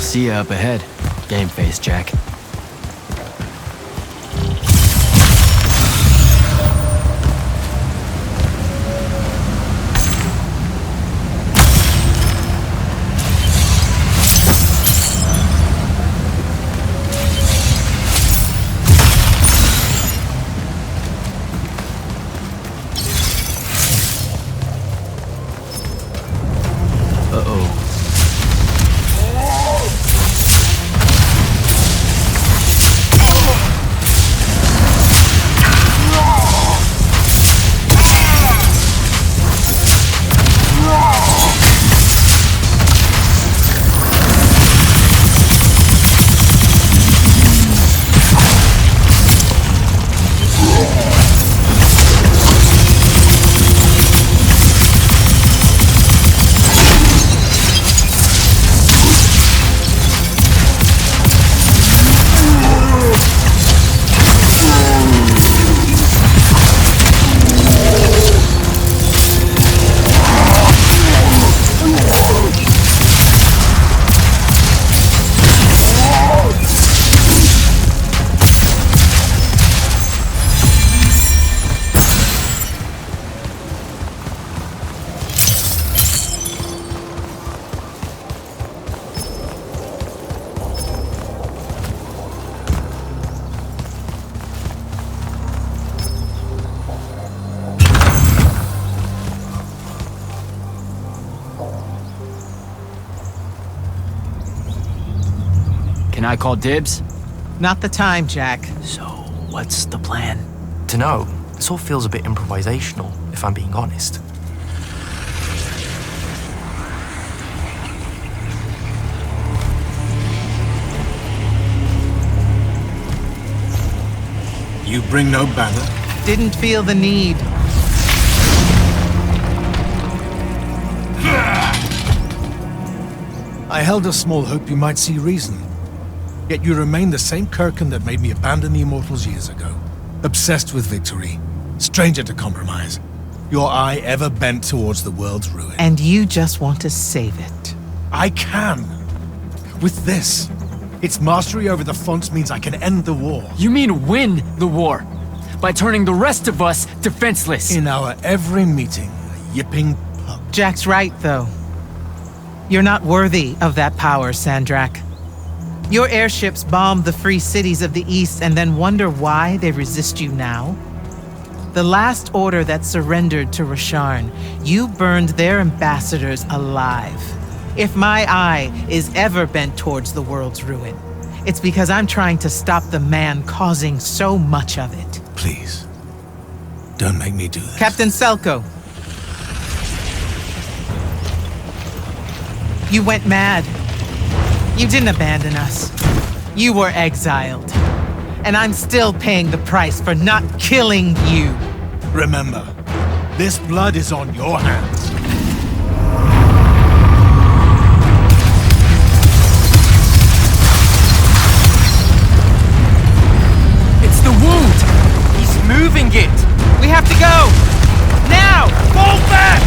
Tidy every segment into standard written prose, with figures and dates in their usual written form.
Nicaea up ahead. Game face, Jack. Can I call dibs? Not the time, Jack. So, what's the plan? Dunno. This all feels a bit improvisational, if I'm being honest. You bring no banner? Didn't feel the need. I held a small hope you might see reason. Yet you remain the same Kirkin that made me abandon the Immortals years ago. Obsessed with victory, stranger to compromise. Your eye ever bent towards the world's ruin. And you just want to save it. I can. With this. Its mastery over the fonts means I can end the war. You mean win the war? By turning the rest of us defenseless? In our every meeting, a yipping pup. Jack's right, though. You're not worthy of that power, Sandrak. Your airships bomb the free cities of the East and then wonder why they resist you now? The last order that surrendered to Rasharn, you burned their ambassadors alive. If my eye is ever bent towards the world's ruin, it's because I'm trying to stop the man causing so much of it. Please, don't make me do this. Captain Selko. You went mad. You didn't abandon us. You were exiled. And I'm still paying the price for not killing you. Remember, this blood is on your hands. It's the wound! He's moving it! We have to go! Now! Fall back!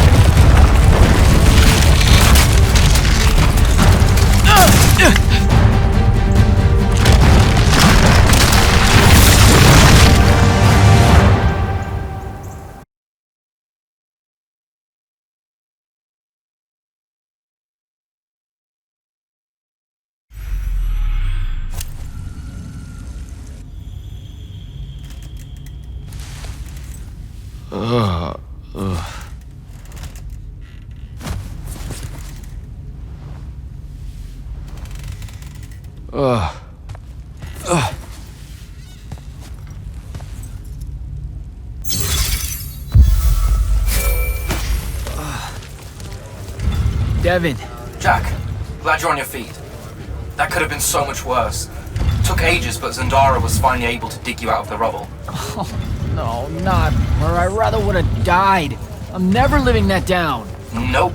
Devin. Jack, glad you're on your feet. That could have been so much worse. Took ages, but Zendara was finally able to dig you out of the rubble. Oh, no, not her. I rather would have died. I'm never living that down. Nope.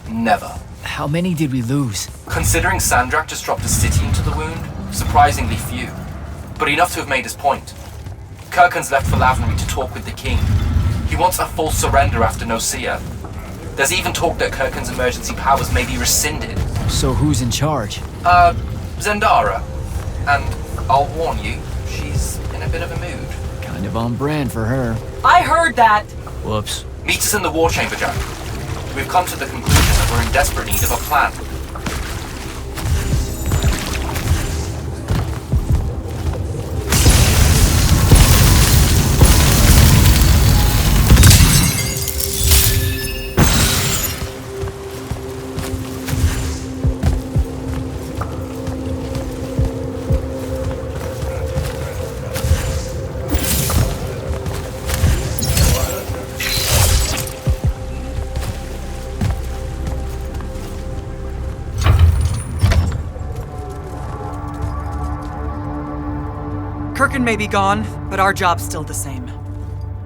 Never. How many did we lose? Considering Sandrak just dropped a city into the wound, surprisingly few. But enough to have made his point. Kirkin's left for Lavenry to talk with the king. He wants a full surrender after Nicaea. There's even talk that Kirkin's emergency powers may be rescinded So who's in charge? Zendara. And I'll warn you, she's in a bit of a mood. Kind of on brand for her. I heard that! Whoops. Meet us in the war chamber, Jack. We've come to the conclusion that we're in desperate need of a plan. Kirkin may be gone, but our job's still the same.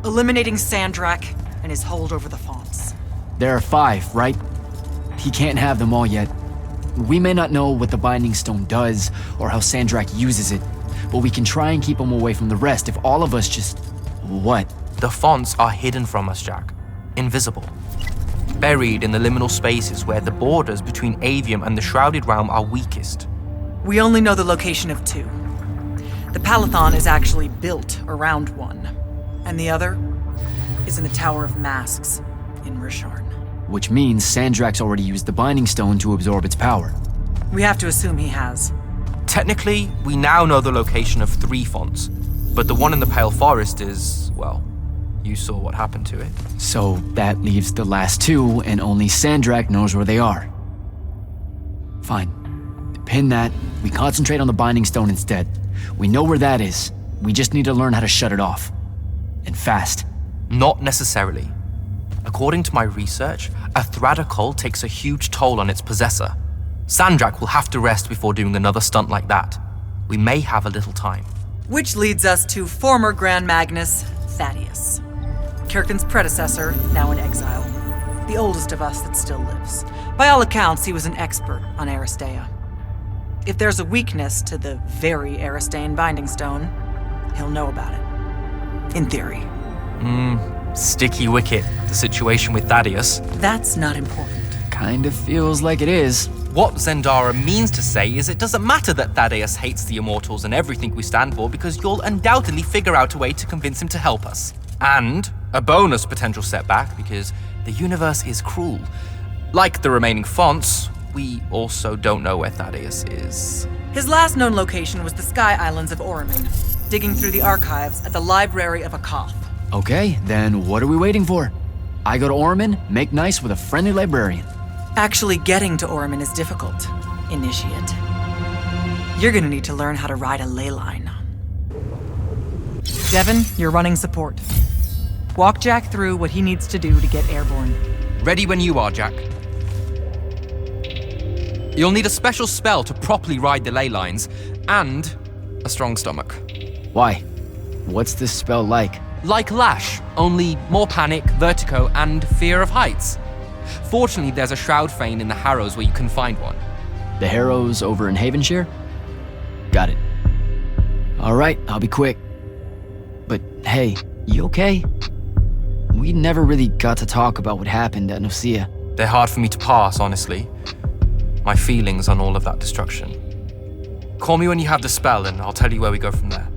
Eliminating Sandrak and his hold over the fonts. There are 5, right? He can't have them all yet. We may not know what the Binding Stone does, or how Sandrak uses it, but we can try and keep him away from the rest if all of us just... What? The fonts are hidden from us, Jack. Invisible. Buried in the liminal spaces where the borders between Aveum and the Shrouded Realm are weakest. We only know the location of 2. The Palathon is actually built around one, and the other is in the Tower of Masks in Risharn. Which means Sandrak's already used the Binding Stone to absorb its power. We have to assume he has. Technically, we now know the location of 3 fonts, but the one in the Pale Forest is, well, you saw what happened to it. So that leaves the last 2, and only Sandrak knows where they are. Fine. To pin that, we concentrate on the Binding Stone instead. We know where that is. We just need to learn how to shut it off. And fast. Not necessarily. According to my research, a Thradda cult takes a huge toll on its possessor. Sandrak will have to rest before doing another stunt like that. We may have a little time. Which leads us to former Grand Magnus Thaddeus. Kirkin's predecessor, now in exile. The oldest of us that still lives. By all accounts, he was an expert on Aristea. If there's a weakness to the very Aristean Binding Stone, he'll know about it. In theory. Sticky wicket, the situation with Thaddeus. That's not important. Kind of feels like it is. What Zendara means to say is it doesn't matter that Thaddeus hates the Immortals and everything we stand for, because you'll undoubtedly figure out a way to convince him to help us. And a bonus potential setback, because the universe is cruel. Like the remaining fonts, we also don't know where Thaddeus is. His last known location was the Sky Islands of Orimin, digging through the archives at the Library of Akoth. Okay, then what are we waiting for? I go to Orman, make nice with a friendly librarian. Actually getting to Orimin is difficult, Initiate. You're gonna need to learn how to ride a ley line. Devin, you're running support. Walk Jack through what he needs to do to get airborne. Ready when you are, Jack. You'll need a special spell to properly ride the ley lines, and a strong stomach. Why? What's this spell like? Like Lash, only more panic, vertigo, and fear of heights. Fortunately, there's a Shroud Fane in the Harrows where you can find one. The Harrows over in Havenshire? Got it. Alright, I'll be quick. But hey, you okay? We never really got to talk about what happened at Nicaea. They're hard for me to pass, honestly. My feelings on all of that destruction. Call me when you have the spell and I'll tell you where we go from there.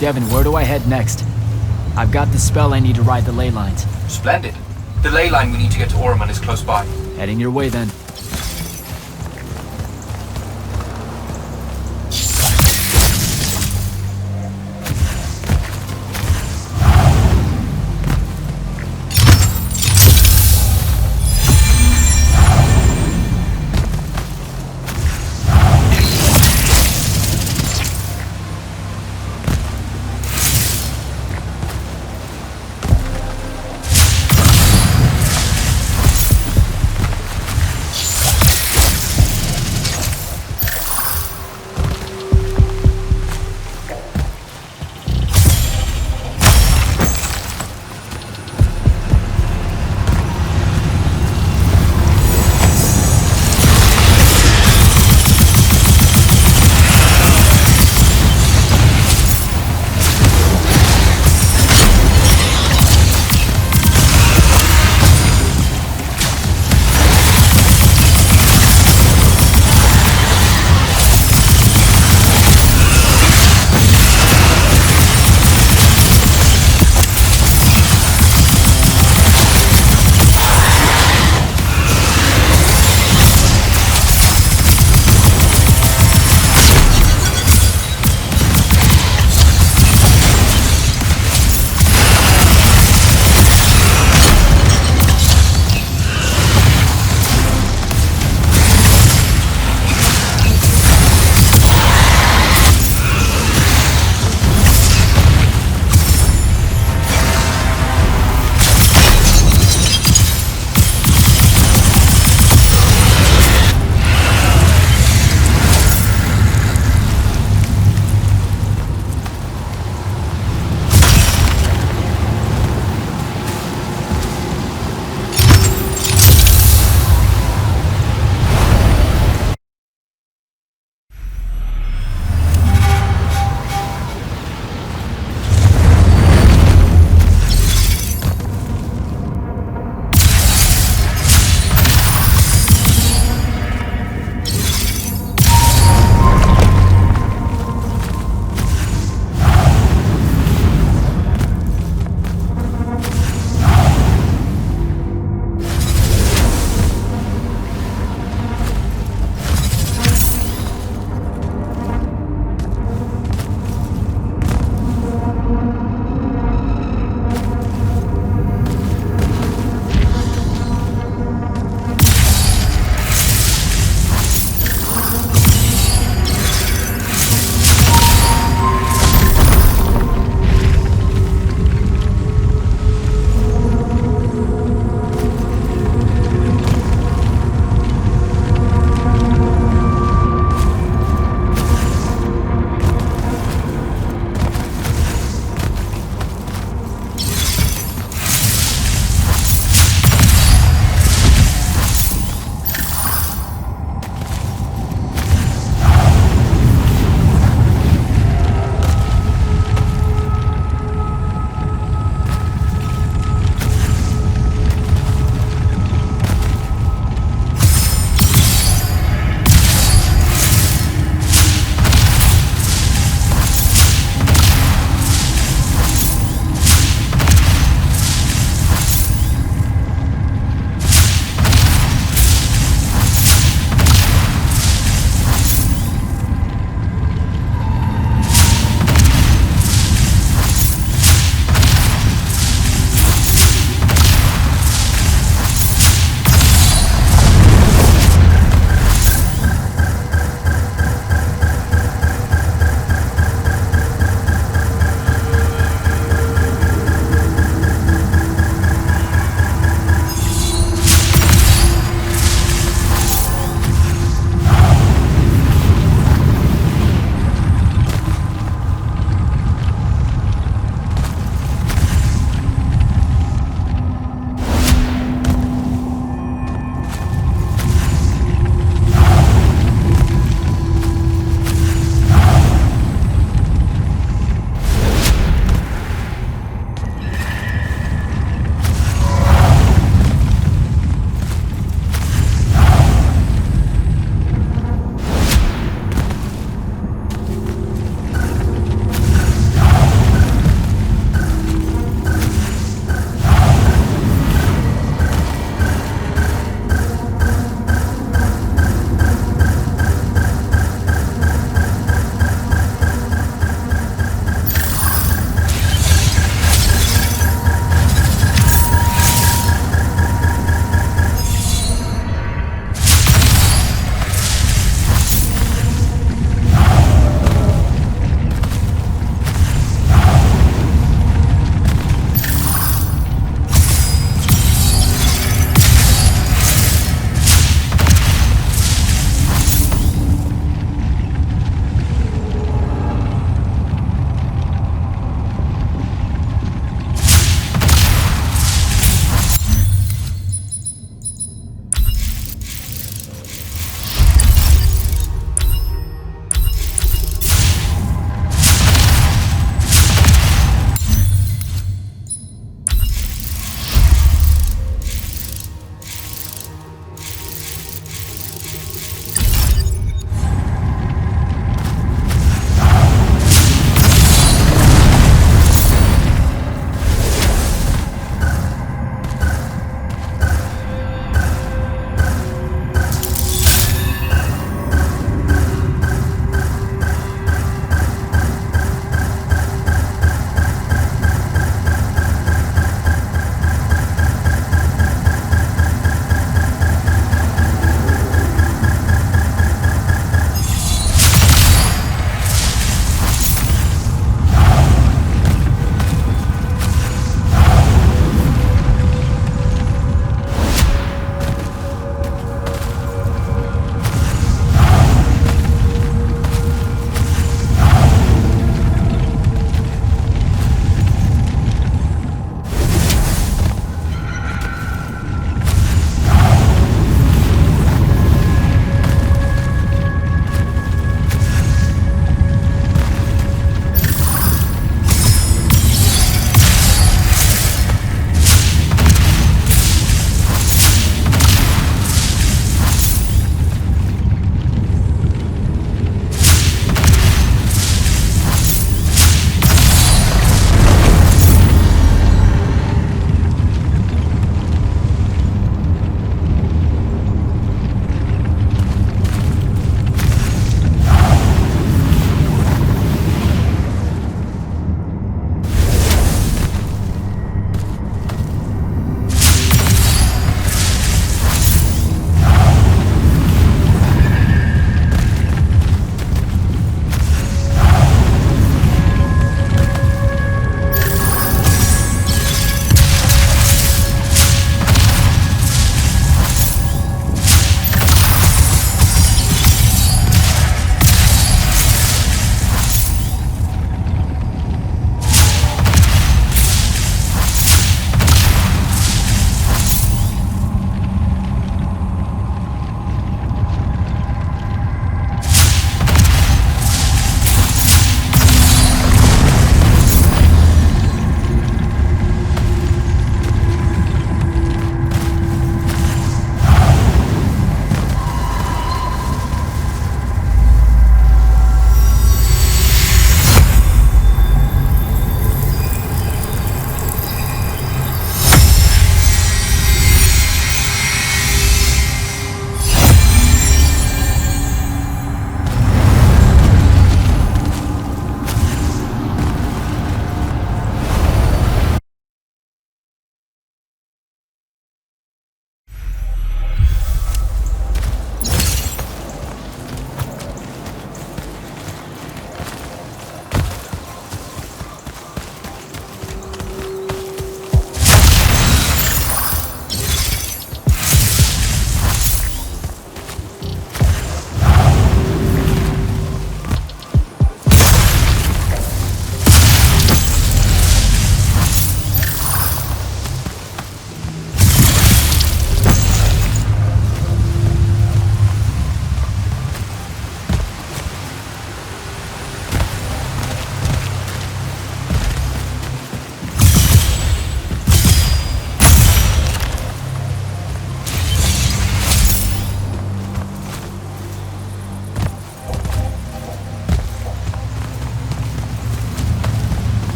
Devin, where do I head next? I've got the spell I need to ride the ley lines. Splendid. The ley line we need to get to Oromon is close by. Heading your way then.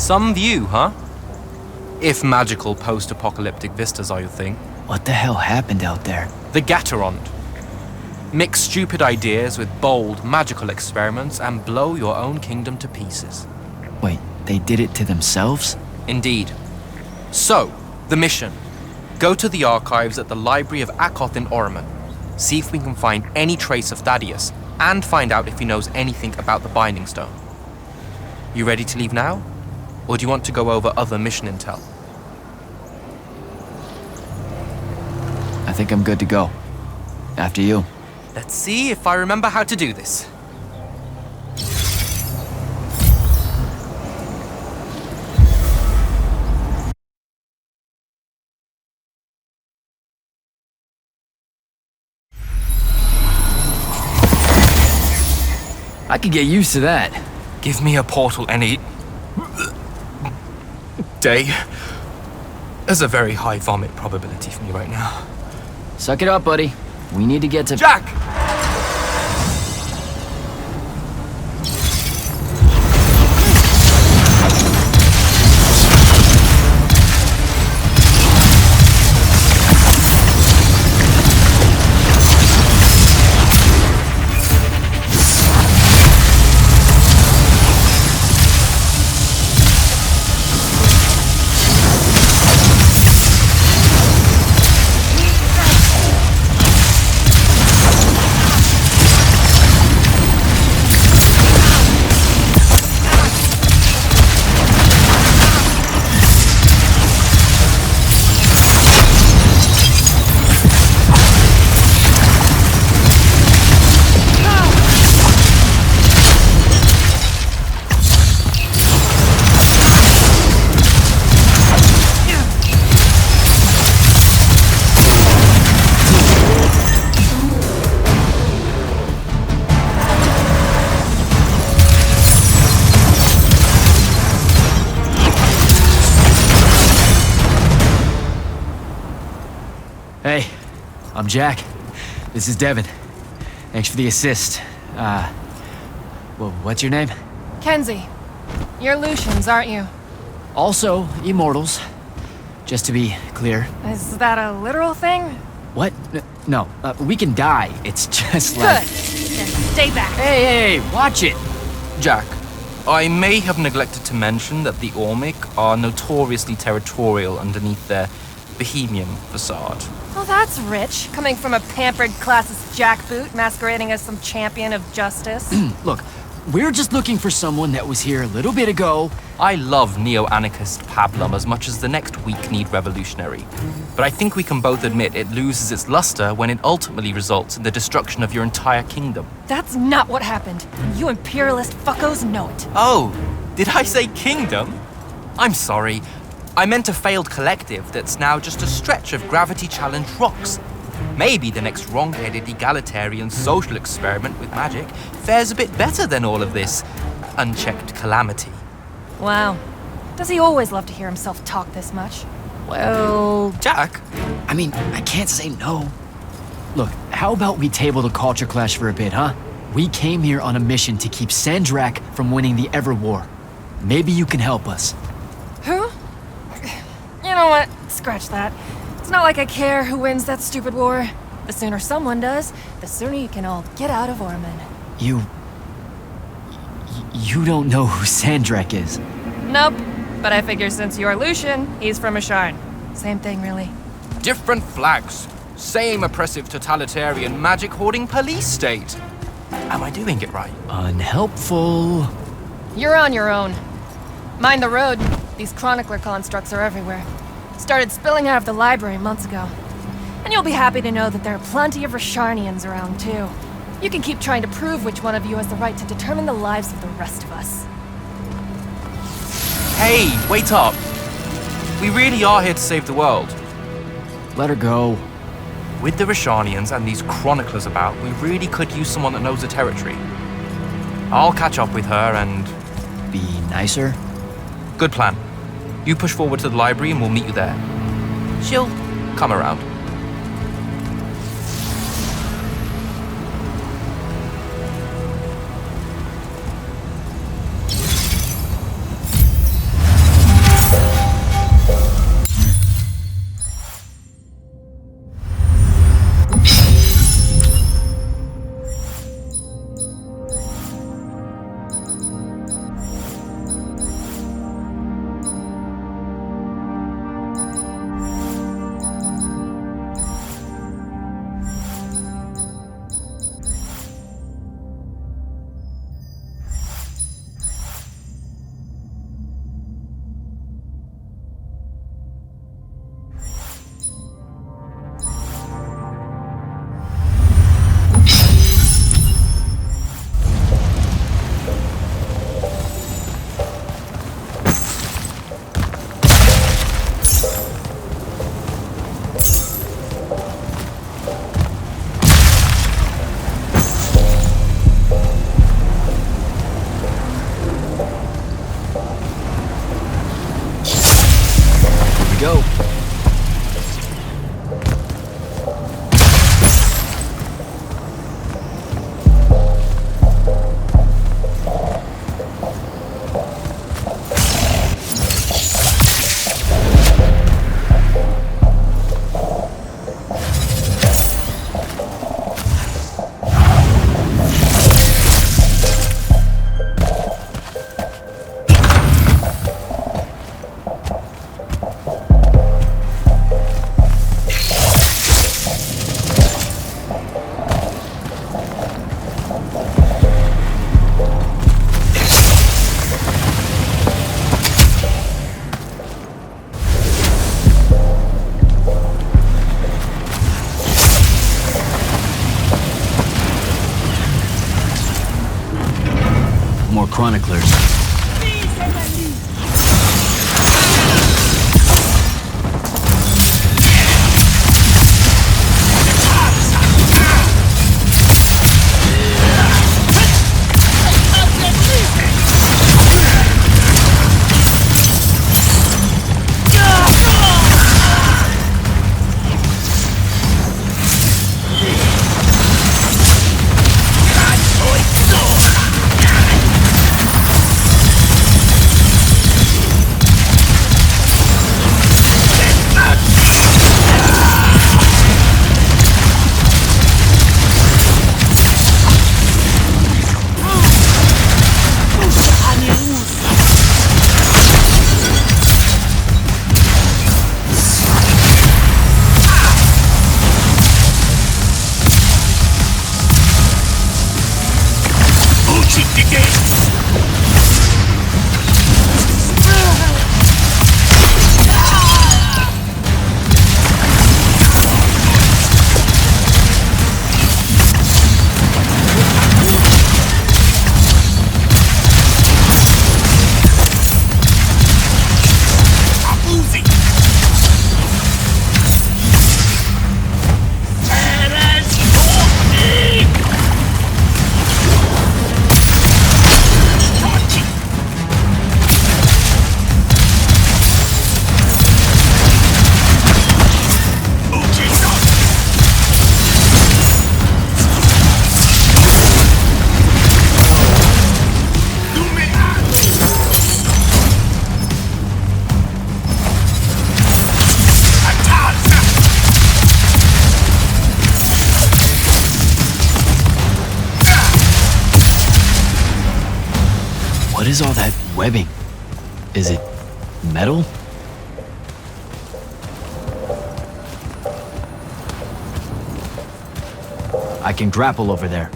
Some view, huh? If magical post-apocalyptic vistas are your thing. What the hell happened out there? The Gatorond. Mix stupid ideas with bold, magical experiments and blow your own kingdom to pieces. Wait, they did it to themselves? Indeed. So, the mission. Go to the archives at the Library of Akoth in Oromon. See if we can find any trace of Thaddeus, and find out if he knows anything about the Binding Stone. You ready to leave now? Or do you want to go over other mission intel? I think I'm good to go. After you. Let's see if I remember how to do this. I could get used to that. Give me a portal any day. There's a very high vomit probability for me right now. Suck it up, buddy. We need to get to... Jack! Hey, I'm Jack. This is Devin. Thanks for the assist. Well, what's your name? Kenzie. You're Lucians, aren't you? Also, Immortals. Just to be clear. Is that a literal thing? What? No, we can die. It's just Good. like... Then stay back. Hey, watch it! Jack, I may have neglected to mention that the Ormic are notoriously territorial underneath their Bohemian facade. Well, that's rich, coming from a pampered classist jackboot masquerading as some champion of justice. Look, we're just looking for someone that was here a little bit ago. I love neo-anarchist pablum as much as the next weak-kneed revolutionary. But I think we can both admit it loses its luster when it ultimately results in the destruction of your entire kingdom. That's not what happened. You imperialist fuckos know it. Oh, did I say kingdom? I'm sorry. I meant a failed collective that's now just a stretch of gravity-challenged rocks. Maybe the next wrong-headed egalitarian social experiment with magic fares a bit better than all of this unchecked calamity. Wow. Does he always love to hear himself talk this much? Well, Jack, I mean, I can't say no. Look, how about we table the culture clash for a bit, huh? We came here on a mission to keep Sandrak from winning the Ever War. Maybe you can help us. Who? You know what? Scratch that. It's not like I care who wins that stupid war. The sooner someone does, the sooner you can all get out of Oromon. You don't know who Sandrak is? Nope. But I figure since you're Lucian, he's from Asharn. Same thing, really. different flags, same oppressive totalitarian magic-hoarding police state. Am I doing it right? Unhelpful. You're on your own. Mind the road. These chronicler constructs are everywhere. Started spilling out of the library months ago. And you'll be happy to know that there are plenty of Rasharnians around, too. You can keep trying to prove which one of you has the right to determine the lives of the rest of us. Hey, wait up. We really are here to save the world. Let her go. With the Rasharnians and these chroniclers about, we really could use someone that knows the territory. I'll catch up with her and... Be nicer? Good plan. You push forward to the library and we'll meet you there. She'll come around. go. More chroniclers. What is all that webbing? Is it metal? I can grapple over there.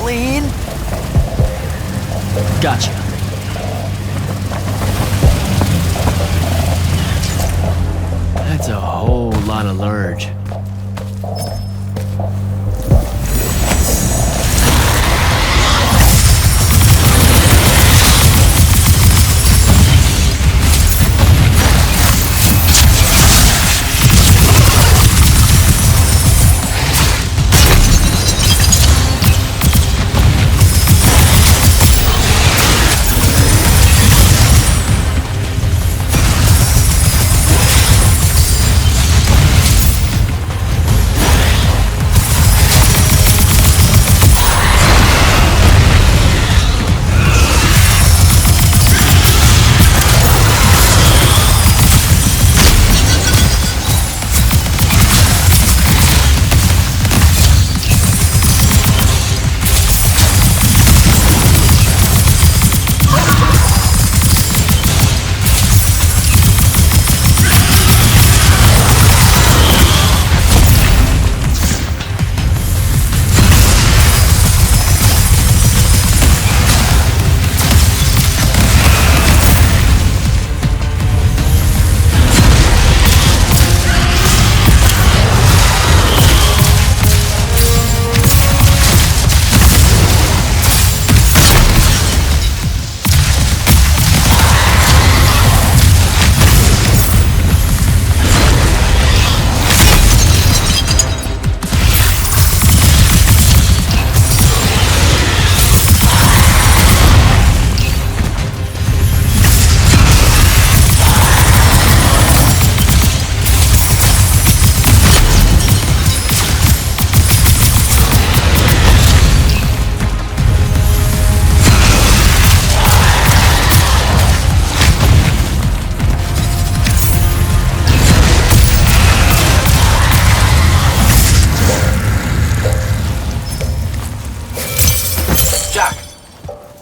Lean. Gotcha. That's a whole lot of lurge.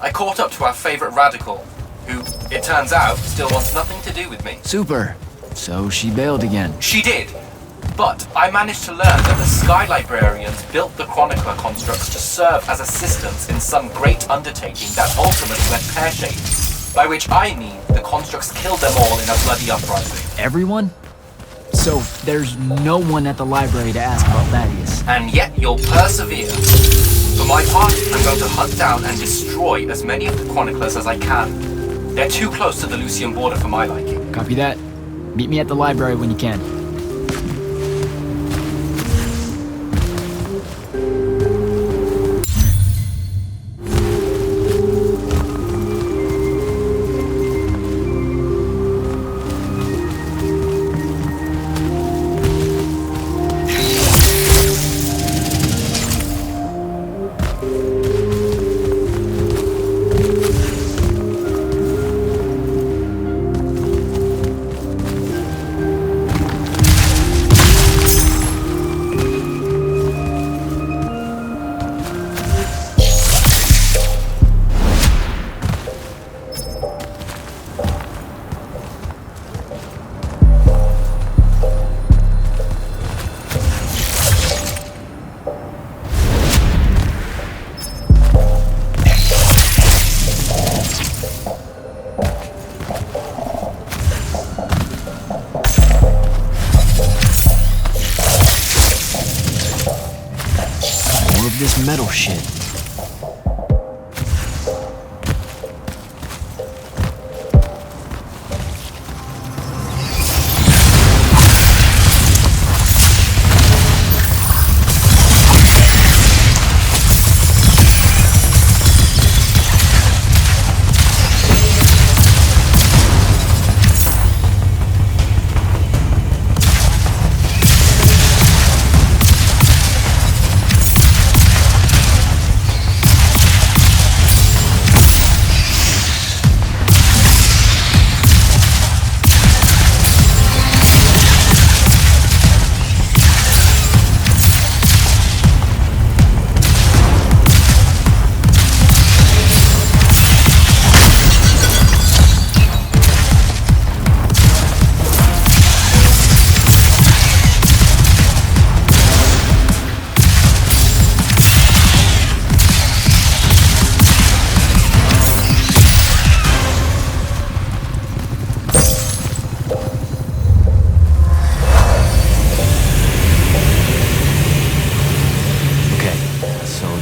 I caught up to our favorite radical, who, it turns out, still wants nothing to do with me. Super. So she bailed again. She did. But I managed to learn that the Sky Librarians built the Chronicler constructs to serve as assistants in some great undertaking that ultimately went pear-shaped. By which I mean the constructs killed them all in a bloody uprising. Everyone? So there's no one at the library to ask about Thaddeus. And yet you'll persevere. For my part, I'm going to hunt down and destroy as many of the Chroniclers as I can. They're too close to the Lucian border for my liking. Copy that. Meet me at the library when you can. This metal shit.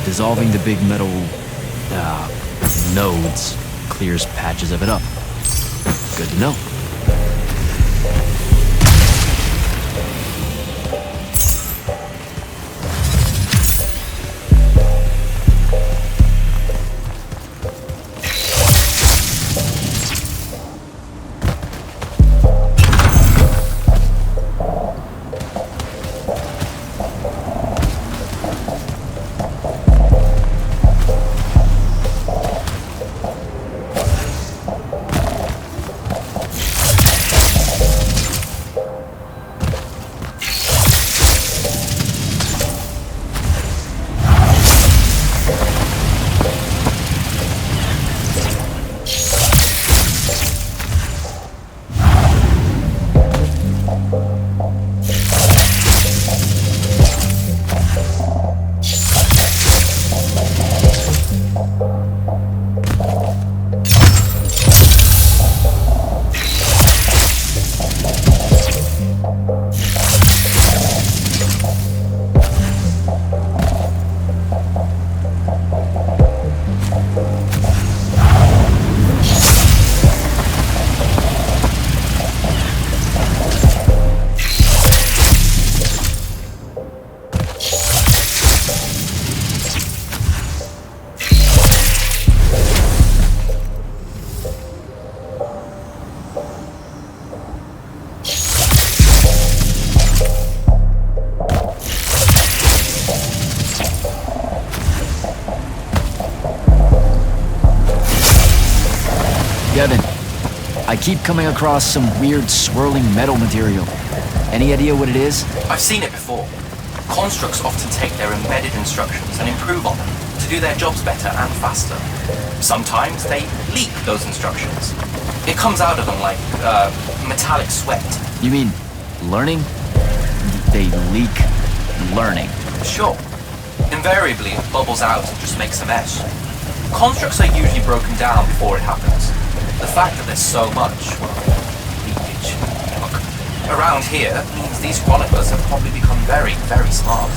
Dissolving the big metal nodes clears patches of it up. Good to know. Devin, I keep coming across some weird swirling metal material. Any idea what it is? I've seen it before. Constructs often take their embedded instructions and improve on them to do their jobs better and faster. Sometimes they leak those instructions. It comes out of them like metallic sweat. You mean learning? They leak learning. Sure. Invariably, it bubbles out and just makes a mess. Constructs are usually broken down before it happens. The fact that there's so much, well, leakage, around here means these chroniclers have probably become very, very smart.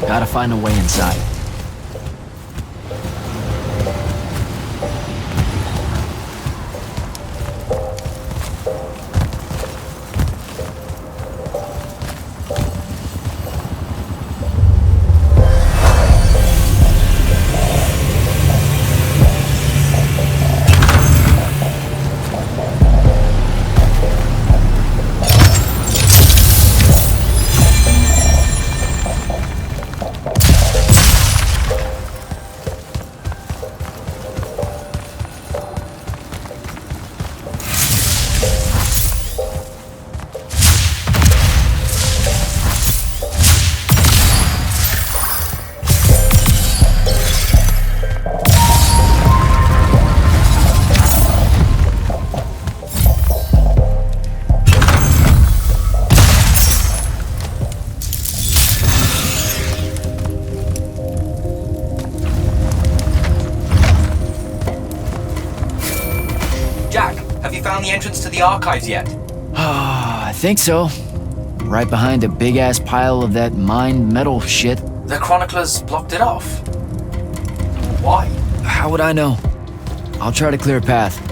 Gotta find a way inside. Jack, have you found the entrance to the archives yet? I think so. Right behind a big-ass pile of that mined metal shit. The chroniclers blocked it off. Why? How would I know? I'll try to clear a path.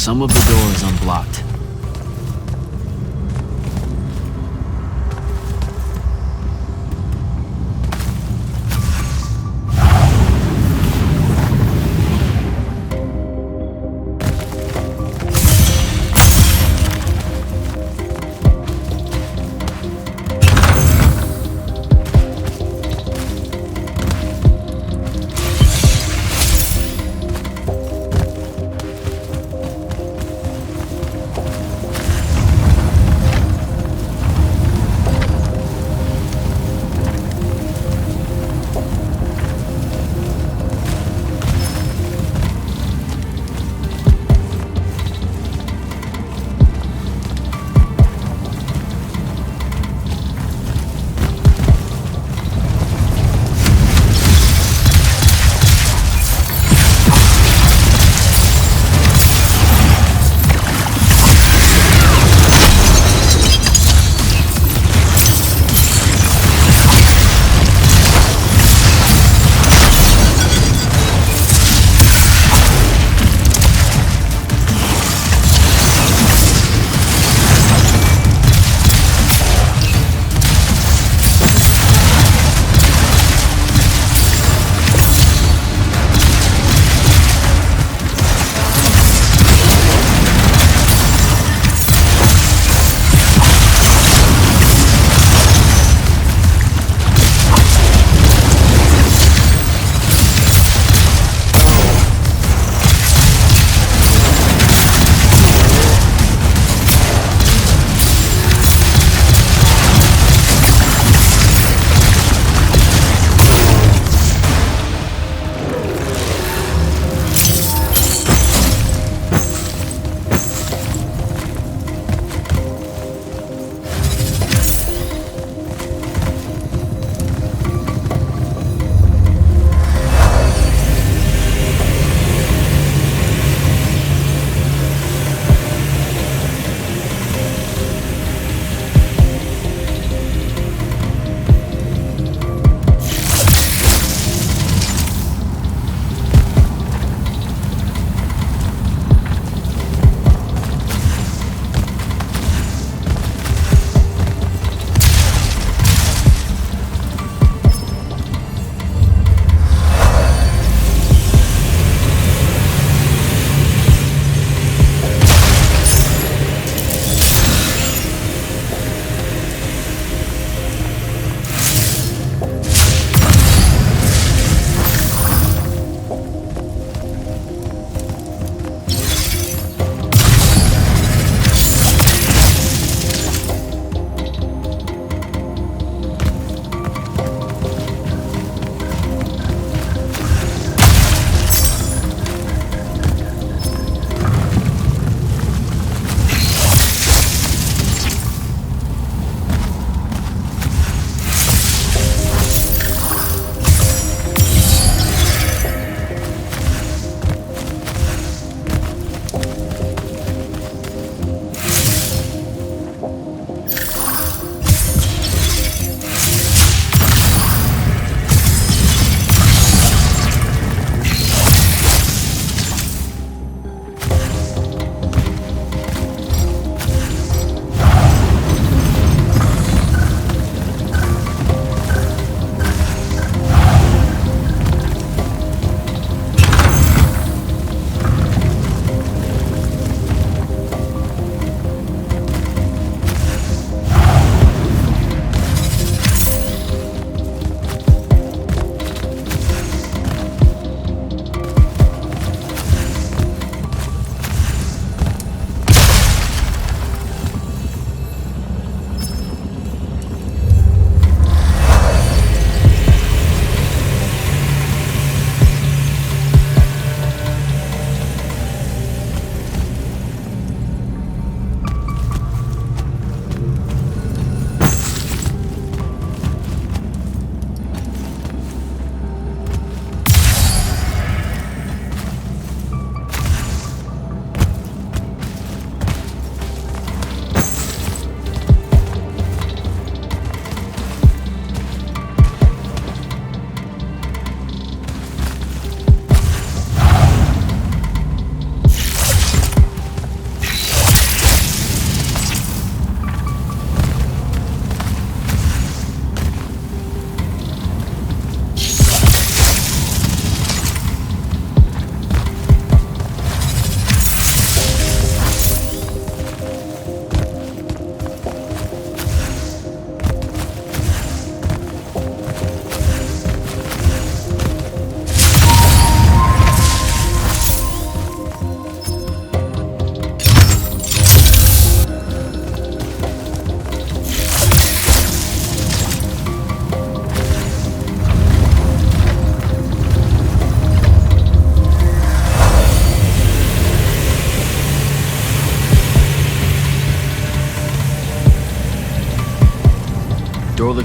some of the door is unblocked.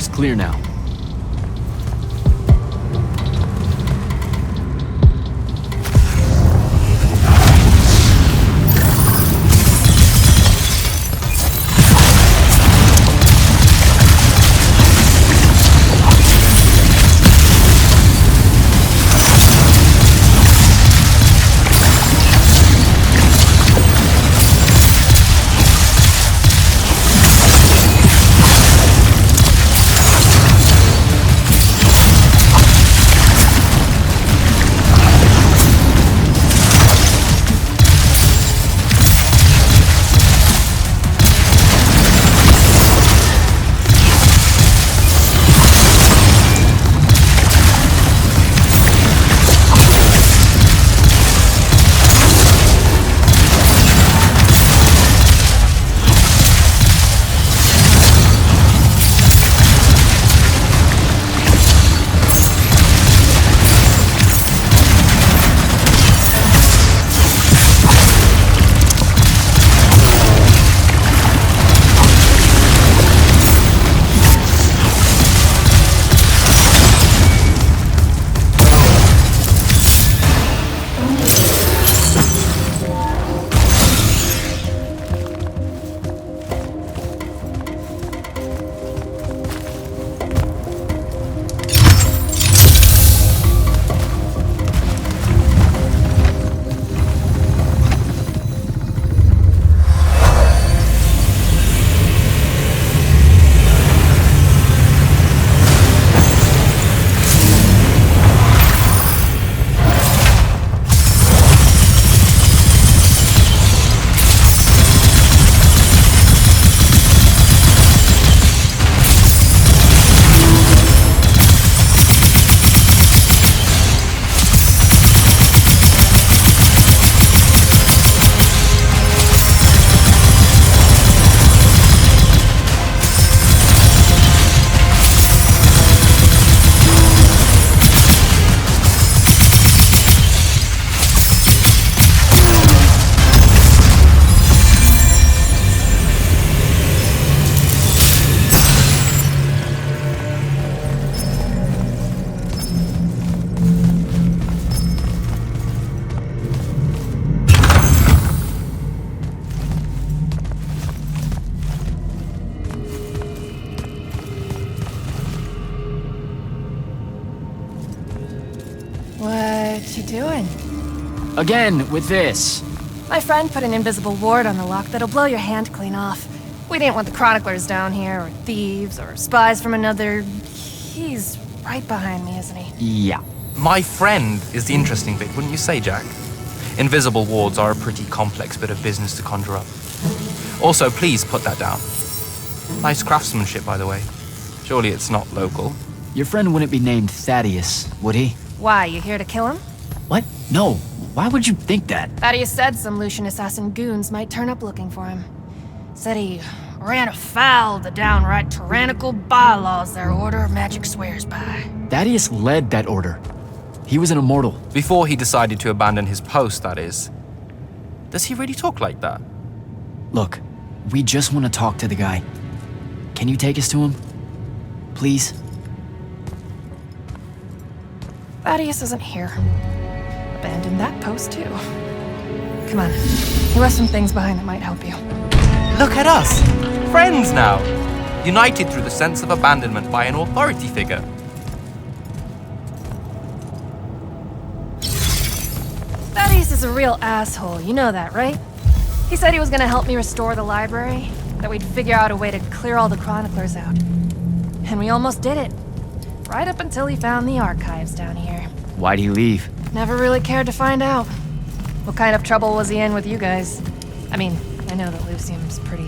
is clear now. What you doing? Again, with this. My friend put an invisible ward on the lock that'll blow your hand clean off. We didn't want the chroniclers down here, or thieves, or spies from another... He's right behind me, isn't he? Yeah. My friend is the interesting bit, wouldn't you say, Jack? Invisible wards are a pretty complex bit of business to conjure up. Also, please put that down. Nice craftsmanship, by the way. Surely it's not local. Your friend wouldn't be named Thaddeus, would he? Why, you here to kill him? What? No. Why would you think that? Thaddeus said some Lucian assassin goons might turn up looking for him. Said he ran afoul of the downright tyrannical bylaws their order of magic swears by. Thaddeus led that order. He was an immortal. Before he decided to abandon his post, that is. Does he really talk like that? Look, we just want to talk to the guy. Can you take us to him? Please? Thaddeus isn't here. Abandoned that post, too. Come on. He left some things behind that might help you. Look at us! Friends now! United through the sense of abandonment by an authority figure. Thaddeus is a real asshole, you know that, right? He said he was gonna help me restore the library, that we'd figure out a way to clear all the chroniclers out. And we almost did it. Right up until he found the archives down here. Why'd he leave? Never really cared to find out. What kind of trouble was he in with you guys? I mean, I know that Lucium's pretty...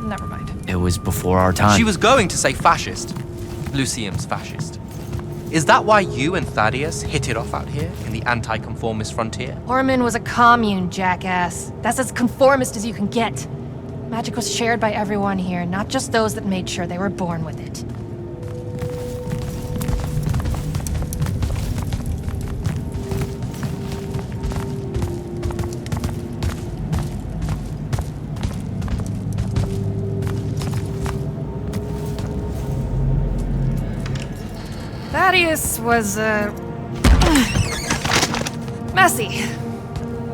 Never mind. It was before our time. She was going to say fascist. Lucium's fascist. Is that why you and Thaddeus hit it off out here in the anti-conformist frontier? Orman was a commune, jackass. That's as conformist as you can get. Magic was shared by everyone here, not just those that made sure they were born with it. Thaddeus was, messy.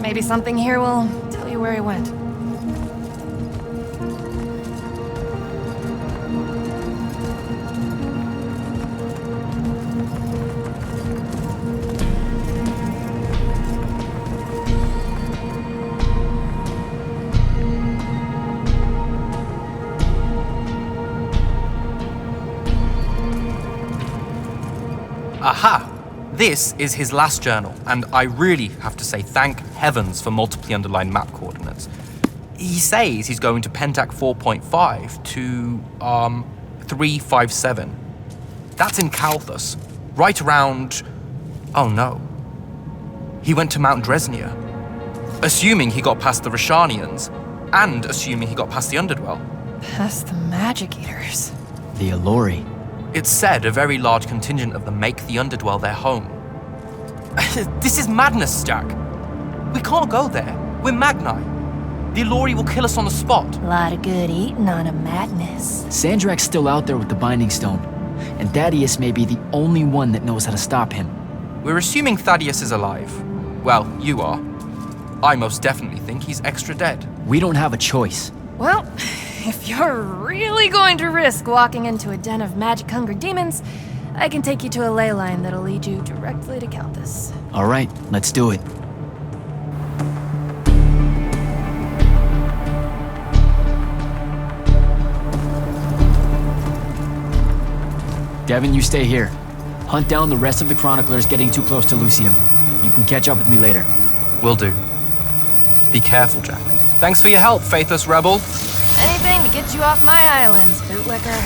Maybe something here will tell you where he went. Aha! This is his last journal, and I really have to say thank heavens for multiply underlined map coordinates. He says he's going to Pentac 4.5 to, 357. That's in Kalthus, right around... oh no. He went to Mount Dresnir. Assuming he got past the Rashanians, and assuming he got past the Underdwell. Past the Magic Eaters. The Allori. It's said a very large contingent of them make the Underdwell their home. This is madness, Jack. We can't go there. We're Magni. The Allori will kill us on the spot. A lot of good eating on a madness. Sandrak's still out there with the Binding Stone, and Thaddeus may be the only one that knows how to stop him. We're assuming Thaddeus is alive. Well, you are. I most definitely think he's extra dead. We don't have a choice. Well, if you're really going to risk walking into a den of magic-hungry demons, I can take you to a ley line that'll lead you directly to Kalthus. All right, let's do it. Devin, you stay here. Hunt down the rest of the Chroniclers getting too close to Lucium. You can catch up with me later. Will do. Be careful, Jack. Thanks for your help, faithless rebel. Anything to get you off my islands, bootlicker.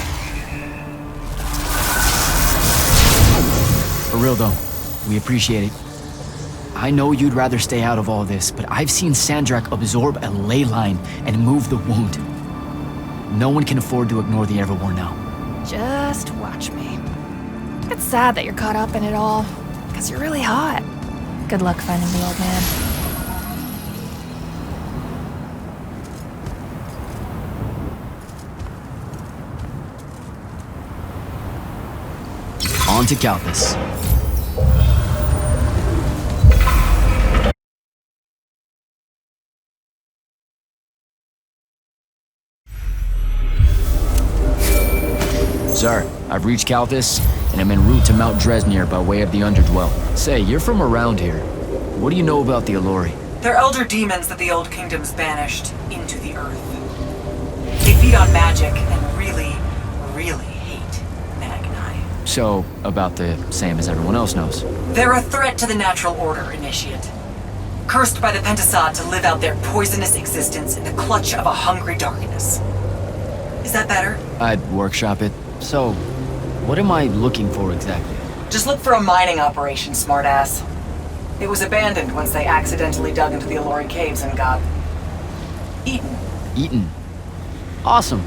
For real though, we appreciate it. I know you'd rather stay out of all this, but I've seen Sandrak absorb a ley line and move the wound. No one can afford to ignore the Everwar now. Just watch me. It's sad that you're caught up in it all, because you're really hot. Good luck finding the old man. On to Kalthus. Sir, I've reached Kalthus, and I'm en route to Mount Dresnir by way of the Underdwell. Say, you're from around here. What do you know about the Allori? They're elder demons that the Old Kingdom's banished into the earth. They feed on magic and really, really hate Magni. So, about the same as everyone else knows. They're a threat to the natural order, Initiate. Cursed by the Pentasod to live out their poisonous existence in the clutch of a hungry darkness. Is that better? I'd workshop it. So, what am I looking for exactly? Just look for a mining operation, smartass. It was abandoned once they accidentally dug into the Allori caves and got... eaten. Eaton. Awesome.